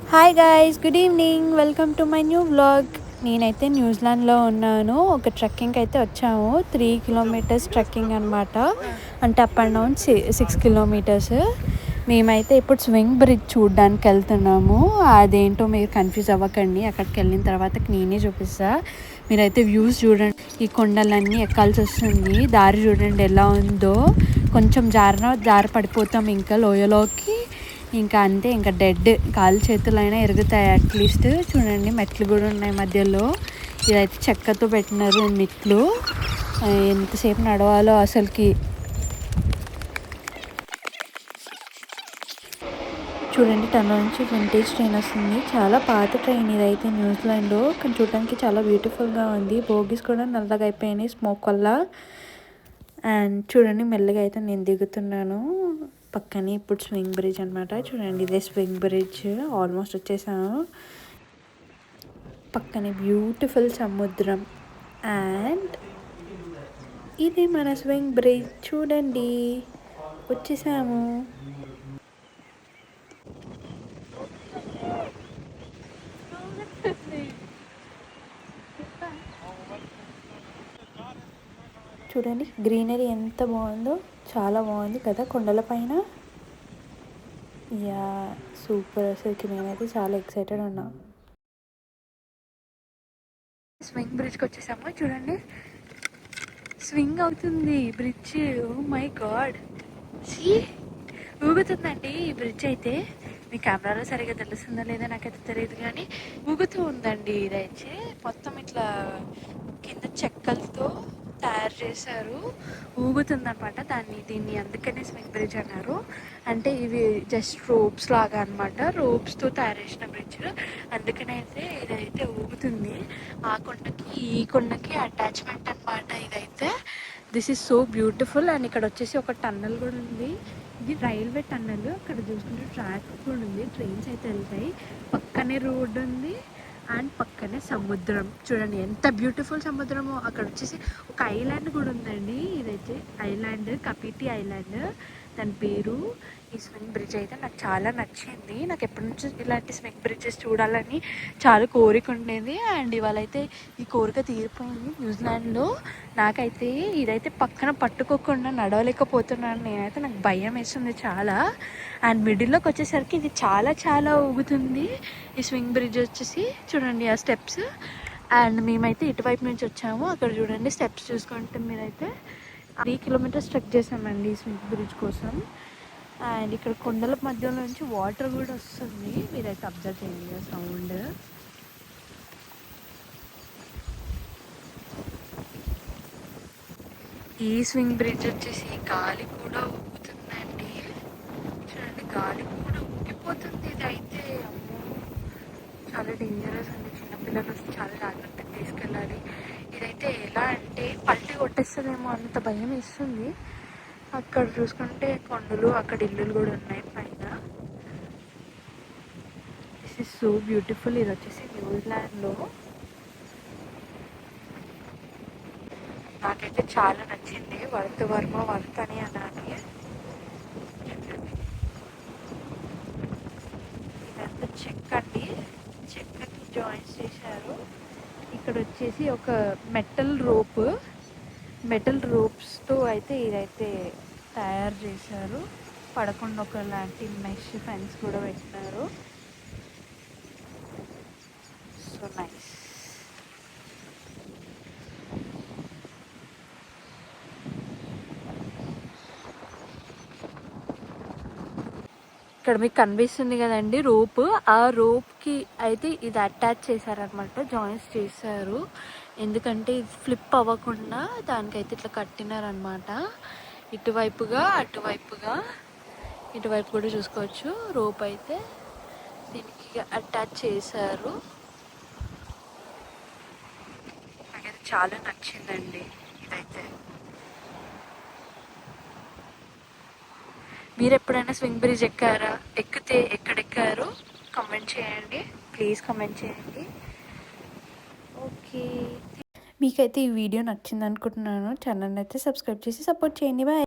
Hi guys, good evening. Welcome to my new vlog. నేనైతే న్యూజిలాండ్లో ఉన్నాను. ఒక ట్రెక్కింగ్కి అయితే వచ్చాము. 3 కిలోమీటర్స్ ట్రెక్కింగ్ అనమాట. అంటే అప్ అండ్ డౌన్ 6 కిలోమీటర్స్. మేమైతే ఇప్పుడు స్వింగ్ బ్రిడ్జ్ చూడడానికి వెళ్తున్నాము. అదేంటో మీరు కన్ఫ్యూజ్ అవ్వకండి. అక్కడికి వెళ్ళిన తర్వాత నేనే చూపిస్తా. మీరైతే వ్యూస్ చూడండి. ఈ కొండలన్నీ ఎక్కాల్సి వస్తుంది. దారి చూడండి ఎలా ఉందో. కొంచెం జార పడిపోతాం ఇంకా లోయలోకి. ఇంకా అంతే, ఇంకా డెడ్. కాలు చేతులైనా ఎరుగుతాయి అట్లీస్ట్. చూడండి మెట్లు కూడా ఉన్నాయి మధ్యలో. ఇదైతే చెక్కతో పెట్టినారు మెట్లు. ఎంతసేపు నడవాలో అసలుకి. చూడండి టన్నల్ నుంచి వింటేజ్ ట్రైన్ వస్తుంది. చాలా పాత ట్రైన్ ఇదైతే న్యూజిలాండ్. కానీ చూడడానికి చాలా బ్యూటిఫుల్గా ఉంది. బోగీస్ కూడా నల్లగా అయిపోయినాయి స్మోక్ వల్ల. అండ్ చూడండి మెల్లగా అయితే నేను దిగుతున్నాను. పక్కనే ఇప్పుడు స్వింగ్ బ్రిడ్జ్ అనమాట. చూడండి ఇదే స్వింగ్ బ్రిడ్జ్. ఆల్మోస్ట్ వచ్చేసాము. పక్కనే బ్యూటిఫుల్ సముద్రం. అండ్ ఇది మన స్వింగ్ బ్రిడ్జ్. చూడండి వచ్చేసాము. చూడండి గ్రీనరీ ఎంత బాగుందో. చాలా బాగుంది కదా కొండల పైన. Yeah super. అసలుకి నేనైతే చాలా ఎక్సైటెడ్ ఉన్నా. స్వింగ్ బ్రిడ్జ్కి వచ్చేసాము. చూడండి స్వింగ్ అవుతుంది bridge. Oh my god, see ఊగుతుందండి ఈ బ్రిడ్జ్ అయితే. మీ కెమెరాలో సరిగా తెలుస్తుందా లేదా నాకైతే తెలియదు, కానీ ఊగుతూ ఉందండి. ఇదైతే మొత్తం ఇట్లా కింద చెక్కలతో తయారు చేశారు. ఊగుతుందన్నమాట దీన్ని అందుకనే స్వింగ్ బ్రిడ్జ్ అన్నారు. అంటే ఇవి జస్ట్ రోప్స్ లాగా అనమాట. రోప్స్తో తయారు చేసిన బ్రిడ్జ్. అందుకనైతే ఇదైతే ఊగుతుంది. ఆ కొండకి ఈ కొండకి అటాచ్మెంట్ అనమాట ఇదైతే. This is so beautiful. And ఇక్కడ వచ్చేసి ఒక టన్నల్ కూడా ఉంది. ఇది రైల్వే టన్నల్. అక్కడ చూసుకుంటే ట్రాక్ కూడా ఉంది. ట్రైన్స్ అయితే వెళ్తాయి. పక్కనే రోడ్ ఉంది అండ్ పక్కనే సముద్రం. చూడండి ఎంత బ్యూటిఫుల్ సముద్రమో. అక్కడ వచ్చేసి ఒక ఐలాండ్ కూడా ఉందండి. ఇదైతే ఐలాండ్, కపిటి ఐలాండ్ దాని పేరు. ఈ స్వింగ్ బ్రిడ్జ్ అయితే నాకు చాలా నచ్చింది. నాకు ఎప్పటి నుంచో ఇలాంటి స్వింగ్ బ్రిడ్జెస్ చూడాలని చాలా కోరిక ఉండేది. అండ్ ఇవాళ అయితే ఈ కోరిక తీరిపోయింది న్యూజిలాండ్లో. నాకైతే ఇదైతే పక్కన పట్టుకోకుండా నడవలేకపోతున్నాను నేనైతే. నాకు భయం వేస్తుంది చాలా. అండ్ మిడిల్లోకి వచ్చేసరికి ఇది చాలా చాలా ఊగుతుంది ఈ స్వింగ్ బ్రిడ్జ్ వచ్చేసి. చూడండి ఆ స్టెప్స్. అండ్ మేమైతే ఇటువైపు నుంచి వచ్చాము. అక్కడ చూడండి స్టెప్స్ చూసుకుంటే మీరైతే 3 కిలోమీటర్స్ ట్రెక్ చేసామండి ఈ స్వింగ్ బ్రిడ్జ్ కోసం. అండ్ ఇక్కడ కొండల మధ్యలో నుంచి వాటర్ కూడా వస్తుంది. మీరైతే అబ్జర్వ్ చేయండి సౌండ్. ఈ స్వింగ్ బ్రిడ్జ్ వచ్చేసి గాలి కూడా ఊగుతుందండి. చూడండి గాలి కూడా ఊగిపోతుంది. ఇదైతే అమ్మో చాలా డేంజరస్ అండి. చిన్నపిల్లలు వస్తే చాలా జాగ్రత్తగా తీసుకెళ్ళాలి. ఇదైతే ఎలా అంటే పల్టీ కొట్టేస్తుందేమో అంత భయం వేస్తుంది. అక్కడ చూసుకుంటే కొండలు, అక్కడ ఇల్లులు కూడా ఉన్నాయి పైన. This is so beautiful. ఇది వచ్చేసి న్యూజిలాండ్లో. నాకైతే చాలా నచ్చింది. వర్మ అని అనాలి. ఇదంతా చెక్క అండి. చెక్కకి జాయింట్స్ చేశారు. ఇక్కడ వచ్చేసి ఒక మెటల్ రోప్స్తో అయితే ఇదైతే తయారు చేశారు. పడకుండా ఒకలాంటి మెష్ ఫెన్స్ కూడా పెట్టినారు. So nice. ఇక్కడ మీకు కనిపిస్తుంది కదండి రోప్. ఆ రోప్కి అయితే ఇది అటాచ్ చేశారనమాట. జాయింట్స్ చేశారు. ఎందుకంటే ఇది ఫ్లిప్ అవ్వకుండా దానికైతే ఇట్లా కట్టినారనమాట. ఇటువైపుగా అటువైపుగా ఇటువైపు కూడా చూసుకోవచ్చు. రోప్ అయితే దీనికి అటాచ్ చేశారు. నాకైతే చాలా నచ్చిందండి ఇదైతే. మీరు ఎప్పుడైనా స్వింగ్ బ్రిడ్జ్ ఎక్కారా? ఎక్కితే ఎక్కడెక్కారు కమెంట్ చేయండి. ప్లీజ్ కమెంట్ చేయండి. ఓకే, మీకైతే ఈ వీడియో నచ్చింది అనుకుంటున్నాను. ఛానల్ అయితే సబ్స్క్రైబ్ చేసి సపోర్ట్ చేయండి. బాయ్.